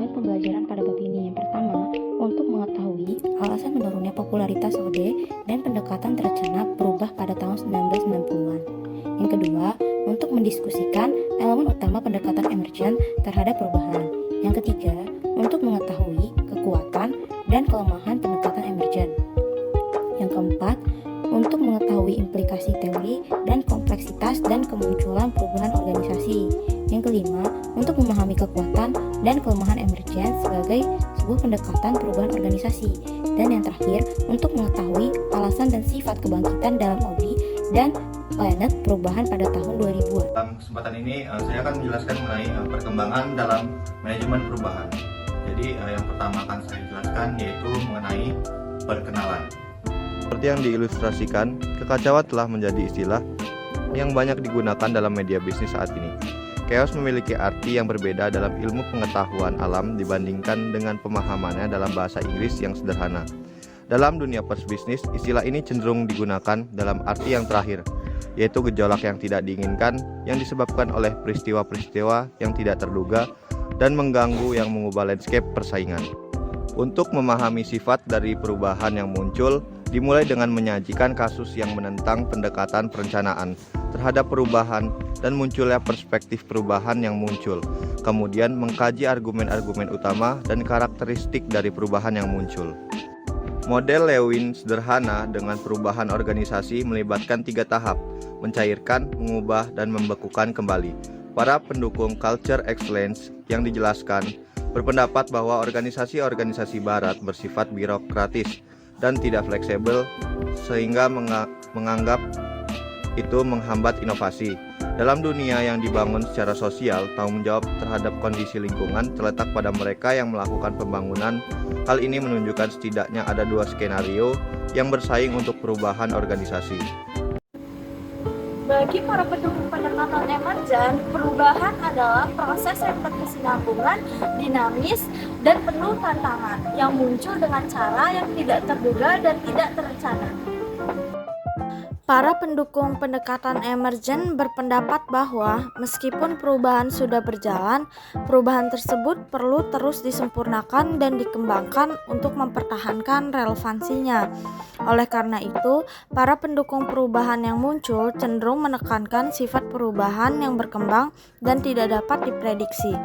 poin pembelajaran pada bab ini. Yang pertama, untuk mengetahui alasan menurunnya popularitas OD dan pendekatan terencana berubah pada tahun 1990-an. Yang kedua, untuk mendiskusikan elemen utama pendekatan emergent terhadap perubahan. Yang ketiga, untuk mengetahui kekuatan dan kelemahan pendekatan emergent. Yang keempat, untuk mengetahui implikasi teori dan kompleksitas dan kemunculan perubahan organisasi. Yang kelima, untuk memahami kekuatan dan kelemahan emergent sebagai sebuah pendekatan perubahan organisasi. Dan yang terakhir, untuk mengetahui alasan dan sifat kebangkitan dalam OD dan planet perubahan pada tahun 2000-an. Dalam kesempatan ini saya akan menjelaskan mengenai perkembangan dalam manajemen perubahan. Jadi yang pertama akan saya jelaskan yaitu mengenai perkenalan. Seperti yang diilustrasikan, kekacauan telah menjadi istilah yang banyak digunakan dalam media bisnis saat ini. Chaos memiliki arti yang berbeda dalam ilmu pengetahuan alam dibandingkan dengan pemahamannya dalam bahasa Inggris yang sederhana. Dalam dunia persbisnis, istilah ini cenderung digunakan dalam arti yang terakhir, yaitu gejolak yang tidak diinginkan yang disebabkan oleh peristiwa-peristiwa yang tidak terduga dan mengganggu yang mengubah landscape persaingan. Untuk memahami sifat dari perubahan yang muncul, dimulai dengan menyajikan kasus yang menentang pendekatan perencanaan terhadap perubahan dan munculnya perspektif perubahan yang muncul. Kemudian mengkaji argumen-argumen utama dan karakteristik dari perubahan yang muncul. Model Lewin sederhana dengan perubahan organisasi melibatkan 3 tahap: mencairkan, mengubah, dan membekukan kembali. Para pendukung culture excellence yang dijelaskan berpendapat bahwa organisasi-organisasi barat bersifat birokratis dan tidak fleksibel sehingga menganggap itu menghambat inovasi. Dalam dunia yang dibangun secara sosial, tanggung jawab terhadap kondisi lingkungan terletak pada mereka yang melakukan pembangunan. Hal ini menunjukkan setidaknya ada 2 skenario yang bersaing untuk perubahan organisasi. Bagi para pendukung pendekatan emergent, perubahan adalah proses yang berkesinambungan, dinamis, dan penuh tantangan yang muncul dengan cara yang tidak terduga dan tidak terencana. Para pendukung pendekatan emergent berpendapat bahwa meskipun perubahan sudah berjalan, perubahan tersebut perlu terus disempurnakan dan dikembangkan untuk mempertahankan relevansinya. Oleh karena itu, para pendukung perubahan yang muncul cenderung menekankan sifat perubahan yang berkembang dan tidak dapat diprediksi.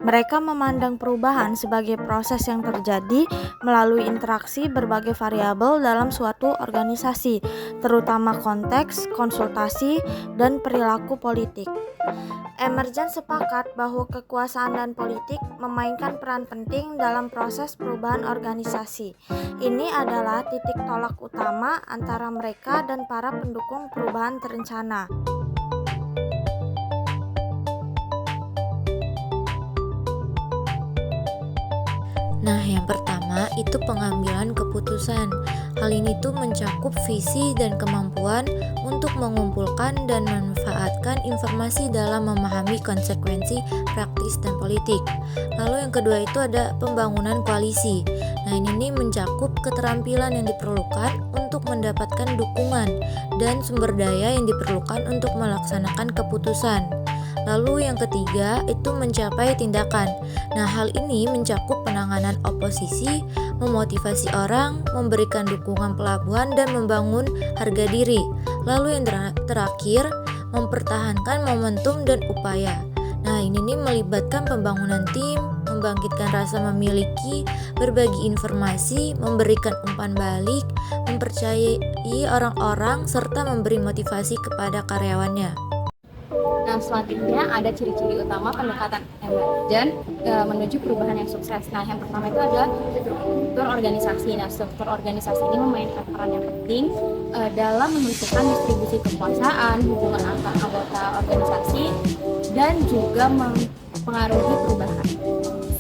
Mereka memandang perubahan sebagai proses yang terjadi melalui interaksi berbagai variabel dalam suatu organisasi, terutama konteks, konsultasi, dan perilaku politik. Emergent sepakat bahwa kekuasaan dan politik memainkan peran penting dalam proses perubahan organisasi. Ini adalah titik tolak utama antara mereka dan para pendukung perubahan terencana. Nah, yang pertama itu pengambilan keputusan. Hal ini tuh mencakup visi dan kemampuan untuk mengumpulkan dan memanfaatkan informasi dalam memahami konsekuensi praktis dan politik. Lalu yang kedua itu ada pembangunan koalisi. Nah, ini mencakup keterampilan yang diperlukan untuk mendapatkan dukungan dan sumber daya yang diperlukan untuk melaksanakan keputusan. Lalu yang ketiga itu mencapai tindakan. Nah, hal ini mencakup penanganan oposisi, memotivasi orang, memberikan dukungan pelabuhan, dan membangun harga diri. Lalu yang terakhir, mempertahankan momentum dan upaya. Nah, ini melibatkan pembangunan tim, membangkitkan rasa memiliki, berbagi informasi, memberikan umpan balik, mempercayai orang-orang, serta memberi motivasi kepada karyawannya. Nah, selanjutnya ada ciri-ciri utama pendekatan emergent menuju perubahan yang sukses. Nah, yang pertama itu adalah struktur organisasi. Nah, struktur organisasi ini memainkan peran yang penting dalam menentukan distribusi kekuasaan, hubungan antar anggota organisasi, dan juga mempengaruhi perubahan.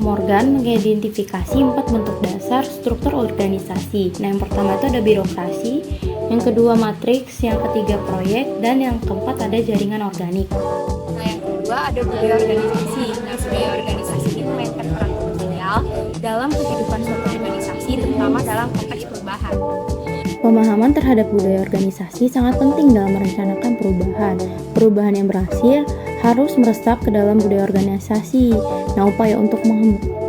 Morgan mengidentifikasi 4 bentuk dasar struktur organisasi. Nah, yang pertama itu ada birokrasi, yang kedua matriks, yang ketiga proyek, dan yang keempat ada jaringan organik. Nah, yang kedua ada budaya organisasi. Nah, budaya organisasi ini memainkan peran krusial dalam kehidupan suatu organisasi, terutama dalam konteks perubahan. Pemahaman terhadap budaya organisasi sangat penting dalam merencanakan perubahan. Perubahan yang berhasil harus meresap ke dalam budaya organisasi. Nah, upaya untuk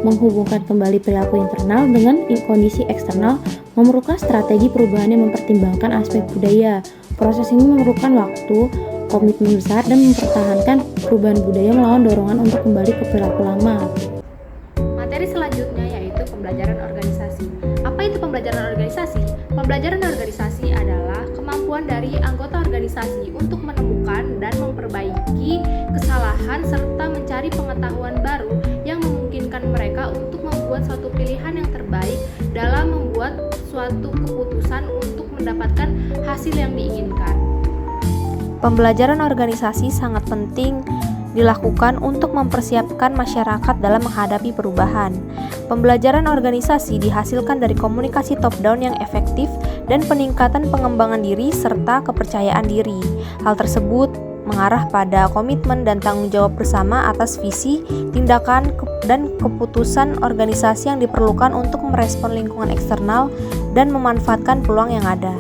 menghubungkan kembali perilaku internal dengan kondisi eksternal memerlukan strategi perubahan yang mempertimbangkan aspek budaya. Proses ini memerlukan waktu, komitmen besar, dan mempertahankan perubahan budaya melawan dorongan untuk kembali ke perilaku lama. Materi selanjutnya yaitu pembelajaran organisasi. Apa itu pembelajaran organisasi? Pembelajaran organisasi adalah kemampuan dari anggota organisasi untuk menemukan dan memperbaiki kesalahan serta mencari pengetahuan baru yang memungkinkan mereka untuk membuat suatu pilihan yang terbaik dalam membuat suatu keputusan untuk mendapatkan hasil yang diinginkan. Pembelajaran organisasi sangat penting dilakukan untuk mempersiapkan masyarakat dalam menghadapi perubahan. Pembelajaran organisasi dihasilkan dari komunikasi top-down yang efektif dan peningkatan pengembangan diri serta kepercayaan diri. Hal tersebut mengarah pada komitmen dan tanggung jawab bersama atas visi, tindakan, dan keputusan organisasi yang diperlukan untuk merespon lingkungan eksternal dan memanfaatkan peluang yang ada.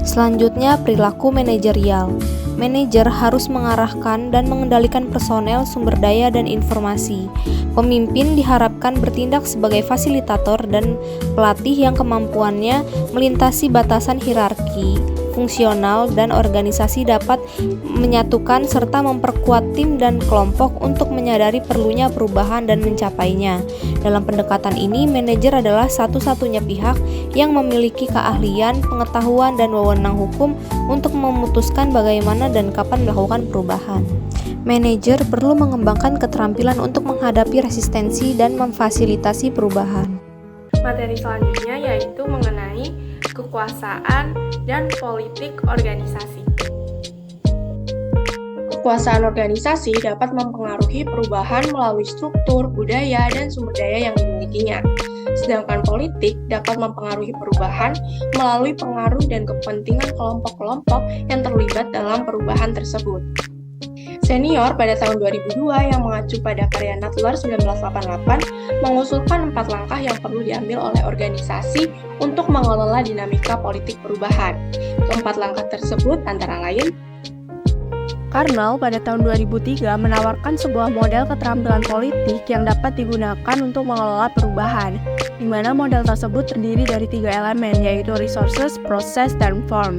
Selanjutnya, perilaku manajerial. Manajer harus mengarahkan dan mengendalikan personel, sumber daya, dan informasi. Pemimpin diharapkan bertindak sebagai fasilitator dan pelatih yang kemampuannya melintasi batasan hierarki, fungsional, dan organisasi dapat menyatukan serta memperkuat tim dan kelompok untuk menyadari perlunya perubahan dan mencapainya. Dalam pendekatan ini, manajer adalah satu-satunya pihak yang memiliki keahlian, pengetahuan, dan wewenang hukum untuk memutuskan bagaimana dan kapan melakukan perubahan. Manajer perlu mengembangkan keterampilan untuk menghadapi resistensi dan memfasilitasi perubahan. Materi selanjutnya yaitu mengenai kekuasaan dan politik organisasi. Kekuasaan organisasi dapat mempengaruhi perubahan melalui struktur, budaya, dan sumber daya yang dimilikinya. Sedangkan politik dapat mempengaruhi perubahan melalui pengaruh dan kepentingan kelompok-kelompok yang terlibat dalam perubahan tersebut. Senior pada tahun 2002 yang mengacu pada karya Nadler 1988 mengusulkan 4 langkah yang perlu diambil oleh organisasi untuk mengelola dinamika politik perubahan. Keempat langkah tersebut antara lain: Karnal pada tahun 2003 menawarkan sebuah model keterampilan politik yang dapat digunakan untuk mengelola perubahan, di mana model tersebut terdiri dari 3 elemen, yaitu resources, process, dan form.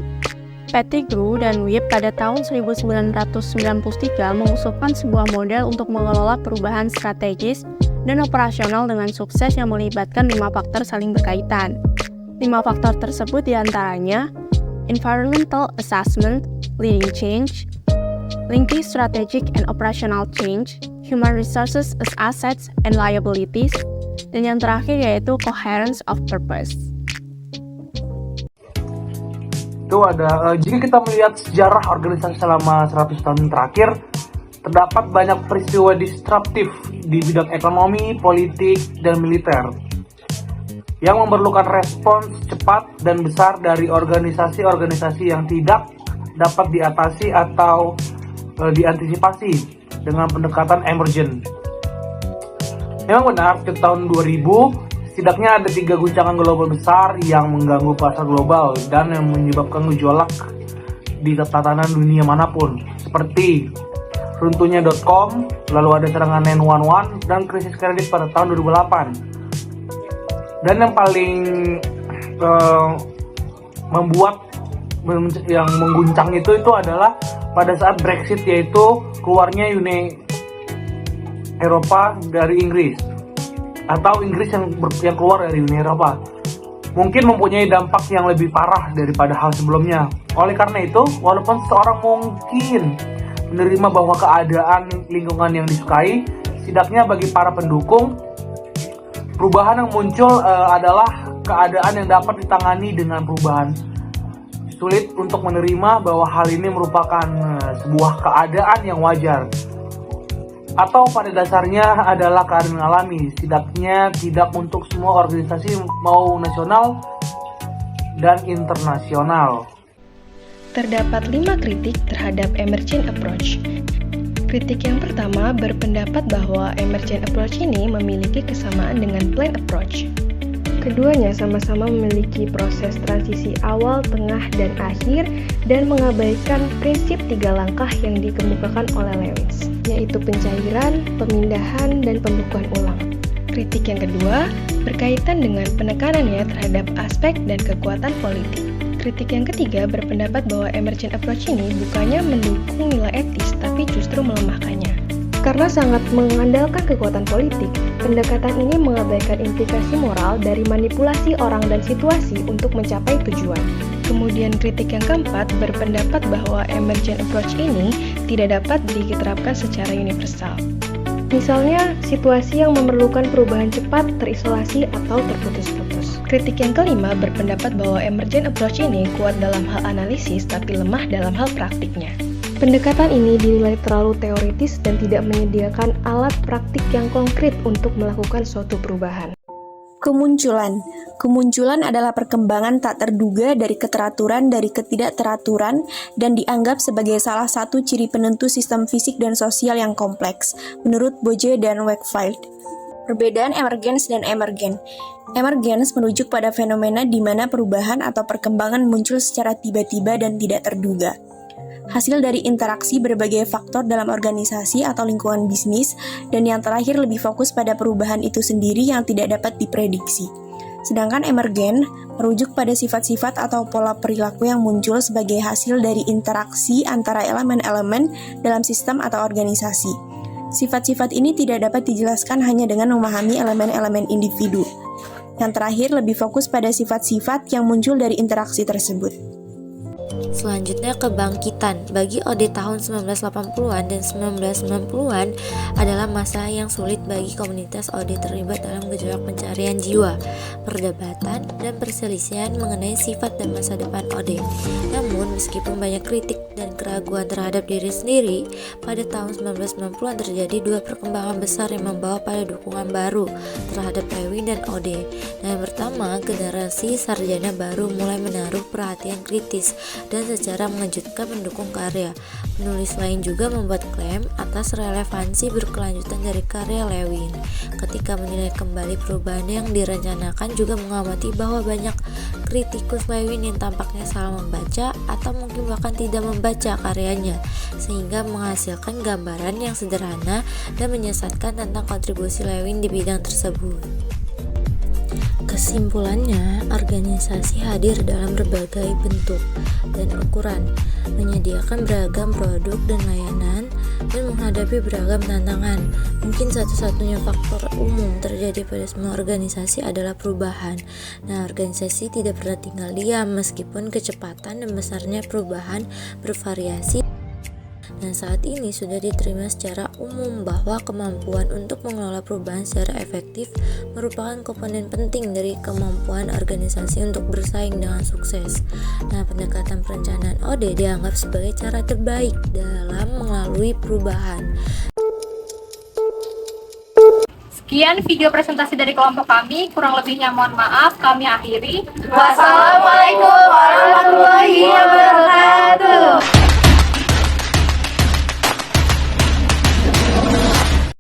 Pettigrew dan Webb pada tahun 1993 mengusulkan sebuah model untuk mengelola perubahan strategis dan operasional dengan sukses yang melibatkan 5 faktor saling berkaitan. 5 faktor tersebut diantaranya environmental assessment, leading change, linking strategic and operational change, human resources as assets and liabilities, dan yang terakhir yaitu coherence of purpose. Itu ada, jika kita melihat sejarah organisasi selama 100 tahun terakhir, terdapat banyak peristiwa disruptif di bidang ekonomi, politik, dan militer yang memerlukan respons cepat dan besar dari organisasi-organisasi yang tidak dapat diatasi atau diantisipasi dengan pendekatan emergent. Memang benar, di tahun 2000 setidaknya ada 3 guncangan global besar yang mengganggu pasar global dan yang menyebabkan gejolak di tatanan dunia manapun, seperti runtuhnya .com, lalu ada serangan 911, dan krisis kredit pada tahun 2008. Dan yang paling yang mengguncang itu adalah pada saat Brexit, yaitu keluarnya Uni Eropa dari Inggris, atau Inggris yang keluar dari Uni Eropa, mungkin mempunyai dampak yang lebih parah daripada hal sebelumnya. Oleh karena itu, walaupun seseorang mungkin menerima bahwa keadaan lingkungan yang disukai, setidaknya bagi para pendukung, perubahan yang muncul adalah keadaan yang dapat ditangani dengan perubahan. Sulit untuk menerima bahwa hal ini merupakan sebuah keadaan yang wajar, atau pada dasarnya adalah keadaan alami, setidaknya tidak untuk semua organisasi mau nasional dan internasional. Terdapat 5 kritik terhadap emergent approach. Kritik yang pertama berpendapat bahwa emergent approach ini memiliki kesamaan dengan plain approach. Keduanya sama-sama memiliki proses transisi awal, tengah, dan akhir, dan mengabaikan prinsip 3 langkah yang dikemukakan oleh Lewis, yaitu pencairan, pemindahan, dan pembekuan ulang. Kritik yang kedua berkaitan dengan penekanannya terhadap aspek dan kekuatan politik. Kritik yang ketiga berpendapat bahwa emergent approach ini bukannya mendukung nilai etis, tapi justru melemahkannya. Karena sangat mengandalkan kekuatan politik, pendekatan ini mengabaikan implikasi moral dari manipulasi orang dan situasi untuk mencapai tujuan. Kemudian kritik yang keempat berpendapat bahwa emergent approach ini tidak dapat diterapkan secara universal. Misalnya, situasi yang memerlukan perubahan cepat, terisolasi, atau terputus-putus. Kritik yang kelima berpendapat bahwa emergent approach ini kuat dalam hal analisis tapi lemah dalam hal praktiknya. Pendekatan ini dinilai terlalu teoritis dan tidak menyediakan alat praktik yang konkret untuk melakukan suatu perubahan. Kemunculan adalah perkembangan tak terduga dari keteraturan dari ketidakteraturan dan dianggap sebagai salah satu ciri penentu sistem fisik dan sosial yang kompleks, menurut Boje dan Wakefield. Perbedaan emergens dan emergen. Emergens merujuk pada fenomena di mana perubahan atau perkembangan muncul secara tiba-tiba dan tidak terduga. Hasil dari interaksi berbagai faktor dalam organisasi atau lingkungan bisnis, dan yang terakhir lebih fokus pada perubahan itu sendiri yang tidak dapat diprediksi. Sedangkan emergen merujuk pada sifat-sifat atau pola perilaku yang muncul sebagai hasil dari interaksi antara elemen-elemen dalam sistem atau organisasi. Sifat-sifat ini tidak dapat dijelaskan hanya dengan memahami elemen-elemen individu. Yang terakhir lebih fokus pada sifat-sifat yang muncul dari interaksi tersebut. Selanjutnya kebangkitan. Bagi Ode tahun 1980-an dan 1990-an adalah masa yang sulit bagi komunitas Ode terlibat dalam gejolak pencarian jiwa, perdebatan, dan perselisihan mengenai sifat dan masa depan Ode. Namun, meskipun banyak kritik dan keraguan terhadap diri sendiri, pada tahun 1990-an terjadi 2 perkembangan besar yang membawa pada dukungan baru terhadap Lewin dan Ode. Nah, yang pertama, generasi sarjana baru mulai menaruh perhatian kritis dan secara mengejutkan mendukung karya. Penulis lain juga membuat klaim atas relevansi berkelanjutan dari karya Lewin. Ketika menilai kembali perubahan yang direncanakan, juga mengamati bahwa banyak kritikus Lewin yang tampaknya salah membaca atau mungkin bahkan tidak membaca karyanya, sehingga menghasilkan gambaran yang sederhana dan menyesatkan tentang kontribusi Lewin di bidang tersebut. Kesimpulannya, organisasi hadir dalam berbagai bentuk dan ukuran, menyediakan beragam produk dan layanan, dan menghadapi beragam tantangan. Mungkin satu-satunya faktor umum terjadi pada semua organisasi adalah perubahan. Nah, organisasi tidak pernah tinggal diam meskipun kecepatan dan besarnya perubahan bervariasi. Nah, saat ini sudah diterima secara umum bahwa kemampuan untuk mengelola perubahan secara efektif merupakan komponen penting dari kemampuan organisasi untuk bersaing dengan sukses. Nah, pendekatan perencanaan Ode dianggap sebagai cara terbaik dalam melalui perubahan. Sekian video presentasi dari kelompok kami, kurang lebihnya mohon maaf, kami akhiri. Wassalamualaikum warahmatullahi wabarakatuh.